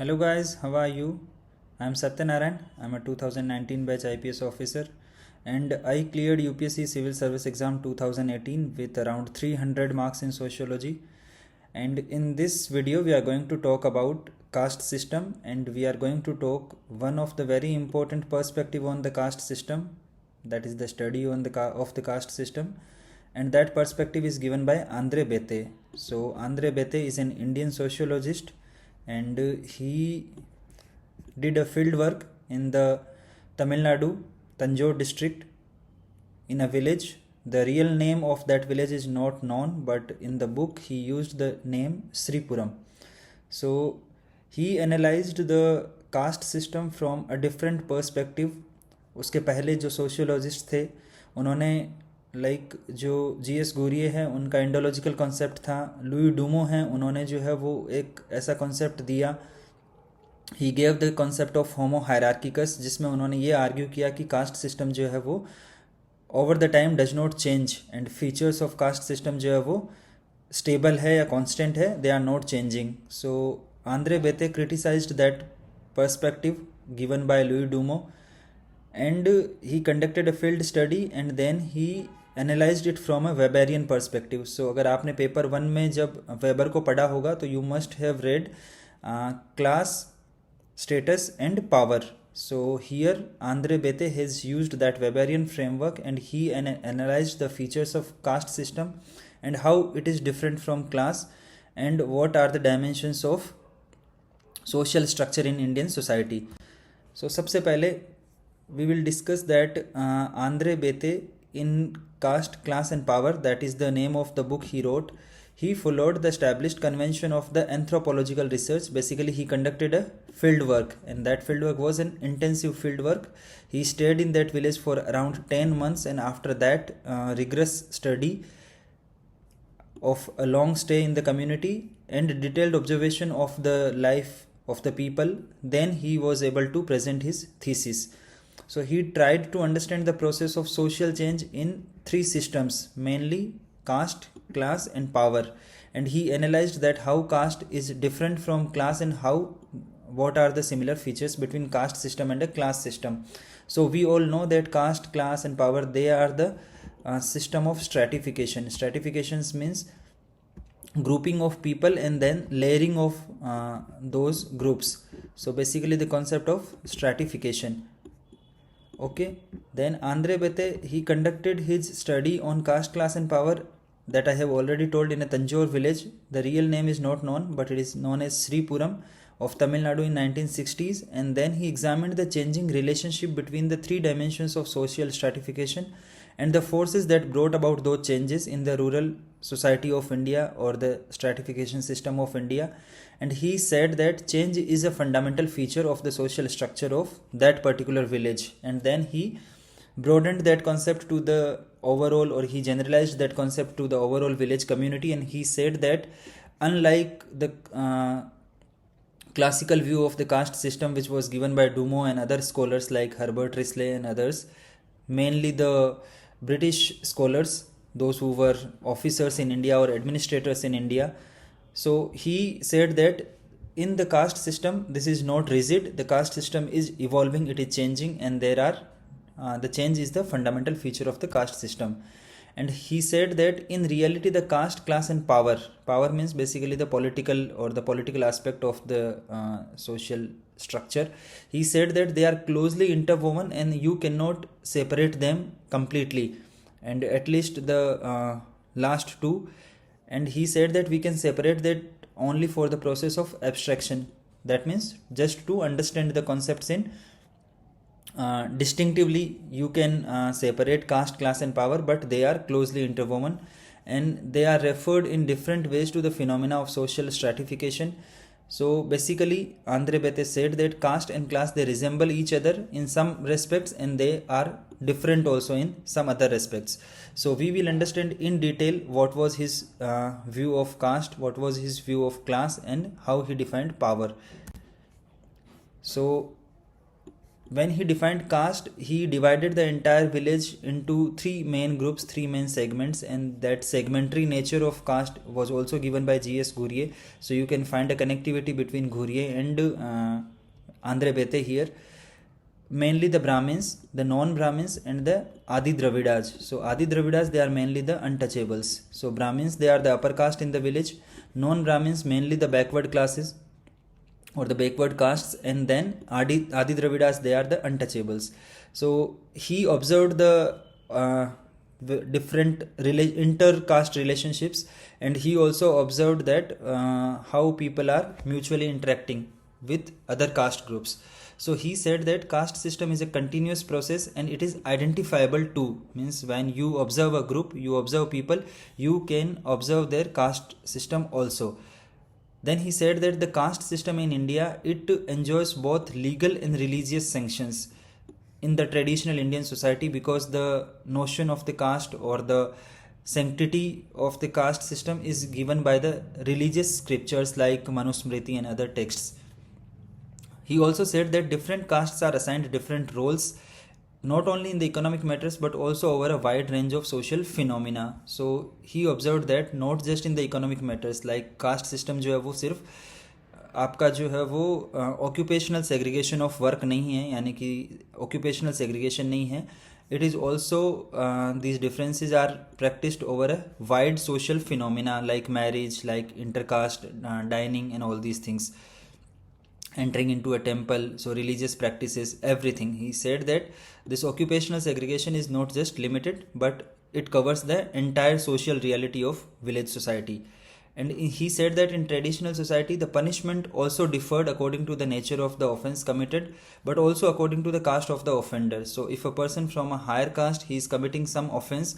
Hello guys, how are you? I am Satynarayan. I am a 2019 batch IPS officer and I cleared UPSC Civil Service Exam 2018 with around 300 marks in sociology. And in this video we are going to talk about caste system, and we are going to talk one of the very important perspective on the caste system, that is the study on of the caste system, and that perspective is given by Andre Beteille. So Andre Beteille is an Indian sociologist, and he did a field work in the Tamil Nadu Tanjore district in a village. The real name of that village is not known, but in the book he used the name Sripuram. So he analyzed the caste system from a different perspective. उसके पहले जो sociologist थे उन्होंने जो GS Ghurye हैं उनका Indological concept था, Louis Dumont हैं उन्होंने जो है वो एक ऐसा कॉन्सेप्ट दिया, he gave the concept of homo hierarchicus, जिसमें उन्होंने ये आर्ग्यू किया कि कास्ट सिस्टम जो है वो over the time does not change and features of caste system जो है वो स्टेबल है या कांस्टेंट है, they are not changing. So Andre Beteille criticized that perspective given by Louis Dumont and he conducted a field study and then he analyzed it from a Weberian perspective. So अगर आपने paper 1 में जब weber को पढ़ा होगा तो you must have read class, status and power. So here Andre Beteille has used that Weberian framework and he analyzed the features of caste system and how it is different from class and what are the dimensions of social structure in Indian society. So सबसे पहले we will discuss that Andre Beteille in Caste, Class and Power, that is the name of the book he wrote, he followed the established convention of the anthropological research. Basically he conducted a field work and that field work was an intensive field work. He stayed in that village for around 10 months and after that rigorous study of a long stay in the community and detailed observation of the life of the people, then he was able to present his thesis. So he tried to understand the process of social change in 3 systems, mainly caste, class and power, and he analyzed that how caste is different from class and what are the similar features between caste system and a class system. So we all know that caste, class and power, they are the system of stratification. Stratifications means grouping of people and then layering of those groups. So basically the concept of stratification. Okay, then Andre Beteille, he conducted his study on caste, class and power that I have already told in a Tanjore village. The real name is not known, but it is known as Sripuram of Tamil Nadu in 1960s, and then he examined the changing relationship between the 3 dimensions of social stratification and the forces that brought about those changes in the rural society of India or the stratification system of India. And he said that change is a fundamental feature of the social structure of that particular village. And then he broadened that concept to the overall, or he generalized that concept to the overall village community. And he said that unlike the classical view of the caste system which was given by Dumo and other scholars like Herbert Risley and others, mainly the British scholars, those who were officers in India or administrators in India. So he said that in the caste system this is not rigid, the caste system is evolving, it is changing, and there are the change is the fundamental feature of the caste system. And he said that in reality the caste, class and power means basically the political or the political aspect of the social structure. He said that they are closely interwoven and you cannot separate them completely, and at least the last 2. And he said that we can separate that only for the process of abstraction. That means just to understand the concepts in distinctively you can separate caste, class and power, but they are closely interwoven and they are referred in different ways to the phenomena of social stratification. So basically Andre Beteille said that caste and class, they resemble each other in some respects and they are different also in some other respects. So we will understand in detail what was his view of caste, what was his view of class and how he defined power. So when he defined caste, he divided the entire village into three main groups, three main segments, and that segmentary nature of caste was also given by G.S. Ghurye. So you can find a connectivity between Ghurye and Andre Bete here. Mainly the Brahmins, the non-Brahmins, and the Adi Dravidas. So Adi Dravidas, they are mainly the untouchables. So Brahmins, they are the upper caste in the village. Non-Brahmins, mainly the backward classes or the backward castes, and then Adi Dravidas, they are the untouchables. So he observed the different inter-caste relationships, and he also observed that how people are mutually interacting with other caste groups. So he said that caste system is a continuous process and it is identifiable too. Means when you observe a group, you observe people, you can observe their caste system also. Then he said that the caste system in India, it enjoys both legal and religious sanctions in the traditional Indian society, because the notion of the caste or the sanctity of the caste system is given by the religious scriptures like Manusmriti and other texts. He also said that different castes are assigned different roles, not only in the economic matters but also over a wide range of social phenomena. So he observed that not just in the economic matters, like caste system जो है वो सिर्फ आपका जो है वो occupational segregation of work नहीं है, यानी कि occupational segregation नहीं है. It is also these differences are practiced over a wide social phenomena like marriage, like intercaste dining and all these things, entering into a temple, so religious practices, everything. He said that this occupational segregation is not just limited, but it covers the entire social reality of village society. And he said that in traditional society, the punishment also differed according to the nature of the offense committed, but also according to the caste of the offender. So if a person from a higher caste, he is committing some offense,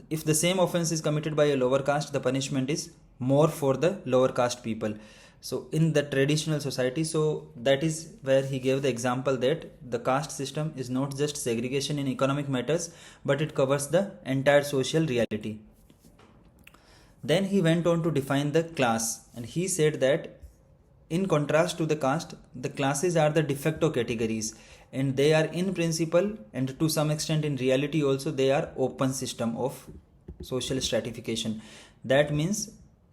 if the same offense is committed by a lower caste, the punishment is more for the lower caste people. So in the traditional society, so that is where he gave the example that the caste system is not just segregation in economic matters, but it covers the entire social reality. Then he went on to define the class, and he said that in contrast to the caste, the classes are the de facto categories, and they are in principle and to some extent in reality also, they are open system of social stratification. That means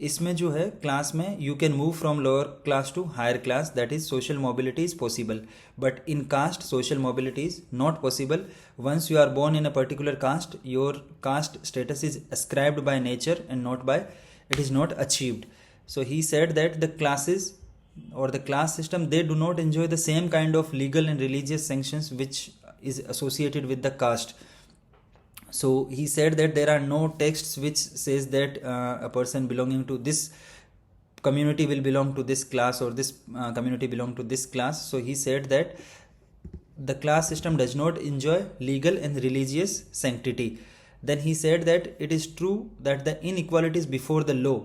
इसमें जो है class में you can move from lower class to higher class, that is social mobility is possible, but in caste social mobility is not possible. Once you are born in a particular caste, your caste status is ascribed by nature and not by, it is not achieved. So he said that the classes or the class system, they do not enjoy the same kind of legal and religious sanctions which is associated with the caste. So he said that there are no texts which says that a person belonging to this community will belong to this class or this community belong to this class. So he said that the class system does not enjoy legal and religious sanctity. Then he said that it is true that the inequality is before the law.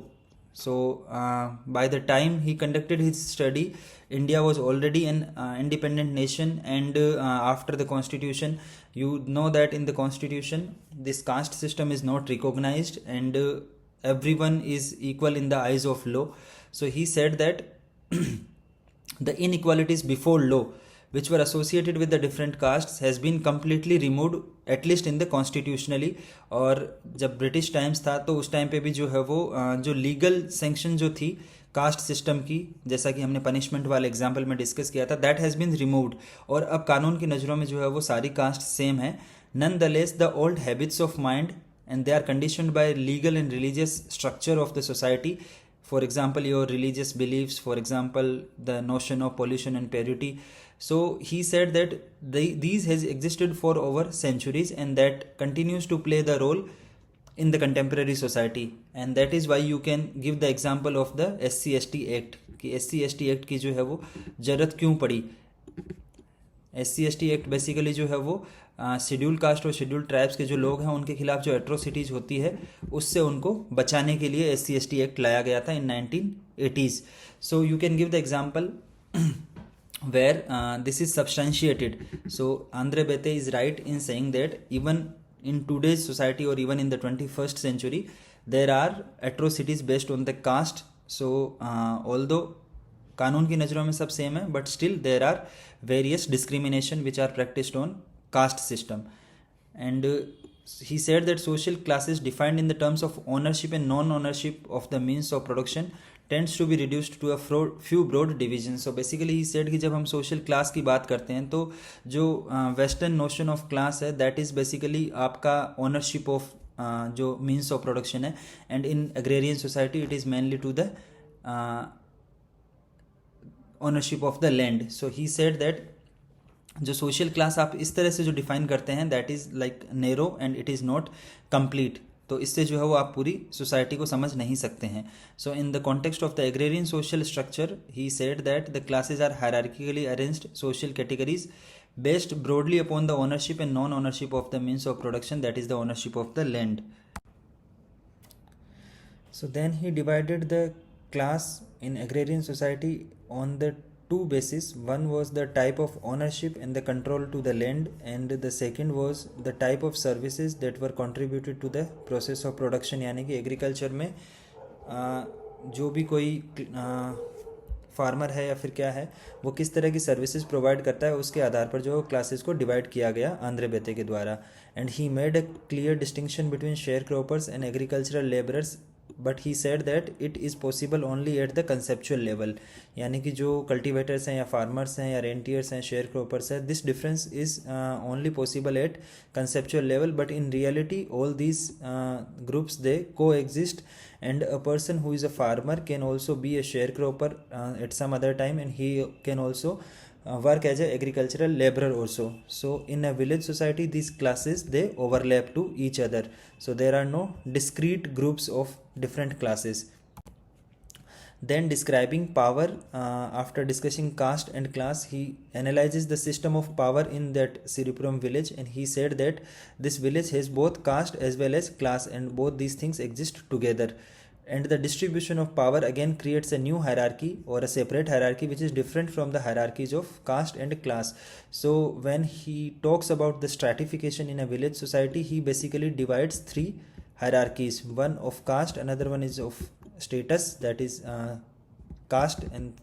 So by the time he conducted his study, India was already an independent nation, and after the constitution, you know that in the constitution this caste system is not recognized, and everyone is equal in the eyes of law. So he said that the inequalities before law which were associated with the different castes has been completely removed, at least in the constitutionally. और जब British times था तो उस time पे भी जो है वो जो लीगल सेंक्शन जो थी कास्ट सिस्टम की, जैसा कि हमने पनिशमेंट वाले एग्जाम्पल में डिस्कस किया था, दैट हैज़ बीन रिमूव्ड, और अब कानून की नज़रों में जो है वो सारी कास्ट सेम है. Nonetheless the old habits of mind and they are conditioned by legal and religious structure of the society. For example, your religious beliefs, for example, the notion of pollution and purity. So he said that these has existed for over centuries, and that continues to play the role in the contemporary society. And that is why you can give the example of the SC/ST Act कि SC/ST Act की जो है वो जरूरत क्यों पड़ी. SC/ST Act basically जो है वो शेड्यूल कास्ट और शेड्यूल ट्राइब्स के जो लोग हैं उनके खिलाफ जो एट्रोसिटीज़ होती है उससे उनको बचाने के लिए SC/ST एक्ट लाया गया था इन 1980s. So you can give the example where this is substantiated. So Andre Bete is right in saying that even in today's society or even in the 21st century there are atrocities based on the caste. So although कानून की नज़रों में सब same है, but still there are various discrimination which are practised on caste system. And he said that social classes defined in the terms of ownership and non-ownership of the means of production tends to be reduced to a few broad divisions. So basically he said कि जब हम social class की बात करते हैं तो जो western notion of class है that is basically आपका ownership of जो means of production है, and in agrarian society it is mainly to the ownership of the land. So he said that जो सोशल क्लास आप इस तरह से जो डिफाइन करते हैं that is like narrow and it is not complete, तो इससे जो है वो आप पूरी सोसाइटी को समझ नहीं सकते हैं. So in the context of the agrarian social structure he said that the classes are hierarchically arranged social categories based broadly upon the ownership and non-ownership of the means of production, that is the ownership of the land. So then he divided the class in agrarian society on the two bases. One was the type of ownership and the control to the land, and the second was the type of services that were contributed to the process of production. यानी कि agriculture में जो भी कोई farmer है या फिर क्या है वो किस तरह की सर्विसेज प्रोवाइड करता है उसके आधार पर जो क्लासेस को डिवाइड किया गया आंध्र बेटे के द्वारा. And he made a clear distinction between share croppers and agricultural labourers, but he said that it is possible only at the conceptual level. यानी कि जो कल्टिवेटर्स हैं या फार्मर्स हैं या रेंटियर्स हैं, शेयर क्रॉपर्स हैं, this difference is only possible at conceptual level, but in reality all these groups they को exist, and a person who is a farmer can also be a sharecropper at some other time, and he can also work as a agricultural laborer also. So in a village society these classes they overlap to each other, so there are no discrete groups of different classes. Then describing power, after discussing caste and class, he analyzes the system of power in that Siripuram village, and he said that this village has both caste as well as class, and both these things exist together. And the distribution of power again creates a new hierarchy or a separate hierarchy which is different from the hierarchies of caste and class. So when he talks about the stratification in a village society, he basically divides three hierarchies: one of caste, another one is of status, that is caste, and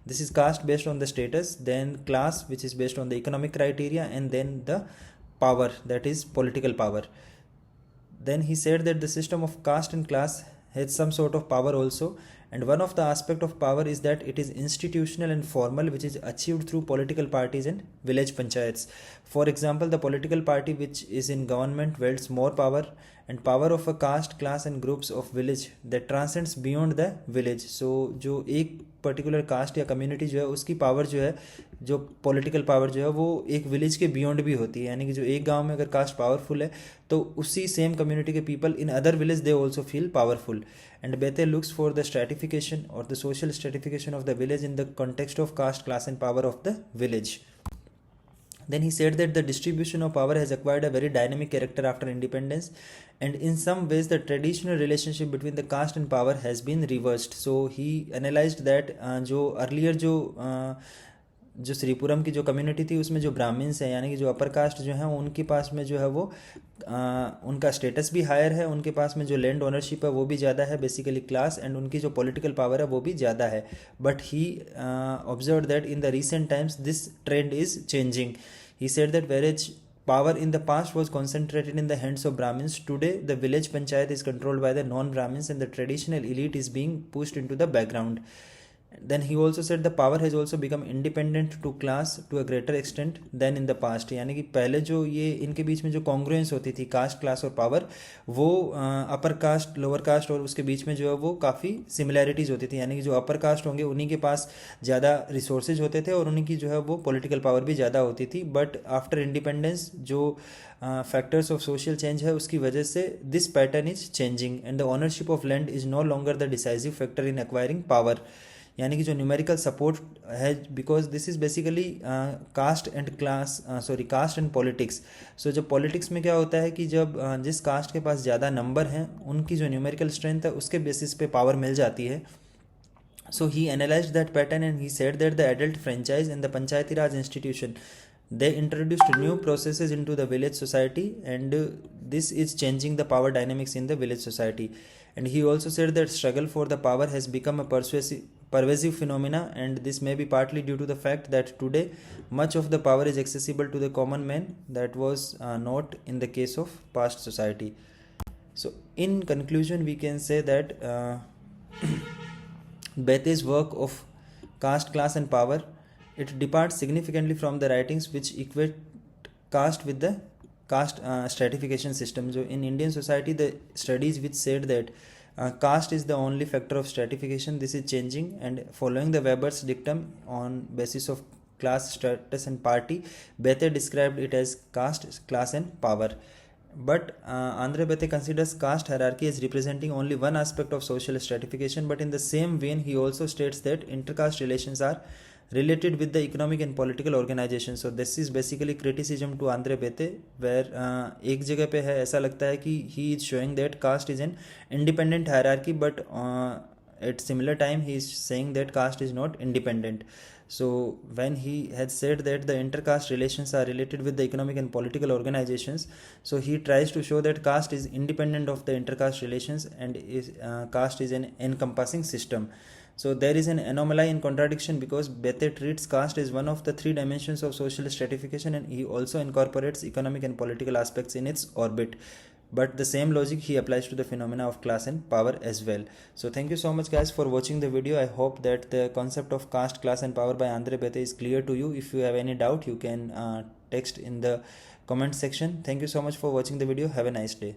this is caste based on the status, then class which is based on the economic criteria, and then the power, that is political power. Then he said that the system of caste and class has some sort of power also, and one of the aspect of power is that it is institutional and formal, which is achieved through political parties and village panchayats. For example, the political party which is in government wields more power, and power of a caste, class and groups of village that transcends beyond the village. So जो एक particular caste या community जो है उसकी power जो है, जो political power जो है वो एक विलेज के बियॉन्ड भी होती है. यानी कि जो एक गांव में अगर कास्ट पावरफुल है तो उसी सेम कम्युनिटी के people in other village they also feel powerful. And Beteille looks for the stratification और the social stratification of the village in the context of caste, class and power of the village. Then he said that the distribution of power has acquired a very dynamic character after independence, and in some ways the traditional relationship between the caste and power has been reversed. So he analyzed that जो earlier जो श्रीपुरम की जो community थी उसमें जो Brahmins हैं यानी कि जो अपर कास्ट जो है उनके पास में जो है वो उनका स्टेटस भी हायर है, उनके पास में जो लैंड ओनरशिप है वो भी ज़्यादा है, बेसिकली क्लास, एंड उनकी जो पॉलिटिकल पावर है वो भी ज़्यादा है. But he observe that in the recent times this trend is changing. He said that whereas power in the past was concentrated in the hands of Brahmins, today the village panchayat is controlled by the non-Brahmins, and the traditional elite is being pushed into the background. Then he also said the power has also become independent to class to a greater extent than in the past. यानी कि पहले जो ये इनके बीच में जो congruence होती थी कास्ट, क्लास और पावर, वो अपर कास्ट, लोअर कास्ट और उसके बीच में जो है वो काफ़ी सिमिलैरिटीज़ होती थी. यानी कि जो अपर कास्ट होंगे उन्हीं के पास ज़्यादा रिसोर्सेज होते थे और उन्हीं की जो है वो पॉलिटिकल पावर भी ज़्यादा होती थी. बट आफ्टर इंडिपेंडेंस जो फैक्टर्स ऑफ सोशल चेंज है उसकी वजह से this pattern is changing, and the ownership of land is no longer the decisive factor in acquiring power. यानी कि जो न्यूमेरिकल सपोर्ट है, because this is basically caste and class, caste and politics. So जब politics में क्या होता है कि जब जिस कास्ट के पास ज़्यादा नंबर हैं उनकी जो न्यूमेरिकल स्ट्रेंथ है उसके बेसिस पे पावर मिल जाती है. So he analyzed that pattern and he said that the adult franchise and the Panchayati Raj institution, they introduced new processes into the village society, and this is changing the power dynamics in the village society. And he also said that struggle for the power has become a pervasive phenomena, and this may be partly due to the fact that today much of the power is accessible to the common man. That was not in the case of past society. So in conclusion, we can say that Beteille's work of caste, class and power, it departs significantly from the writings which equate caste with the caste stratification system. So in Indian society, the studies which said that caste is the only factor of stratification, this is changing, and following the Weber's dictum on basis of class, status and party, Beteille described it as caste, class and power. But Andre Beteille considers caste hierarchy as representing only one aspect of social stratification, but in the same vein he also states that intercaste relations are related with the economic and political organization. So this is basically criticism to Andre Beteille, where एक जगह पे है ऐसा लगता है कि he is showing that caste is an independent hierarchy, but at similar time he is saying that caste is not independent. So when he had said that the intercaste relations are related with the economic and political organizations, so he tries to show that caste is independent of the intercaste relations, and caste is an encompassing system. So there is an anomaly and contradiction, because Beteille treats caste as one of the three dimensions of social stratification, and he also incorporates economic and political aspects in its orbit. But the same logic he applies to the phenomena of class and power as well. So thank you so much guys for watching the video. I hope that the concept of caste, class and power by Andre Beteille is clear to you. If you have any doubt, you can text in the comment section. Thank you so much for watching the video. Have a nice day.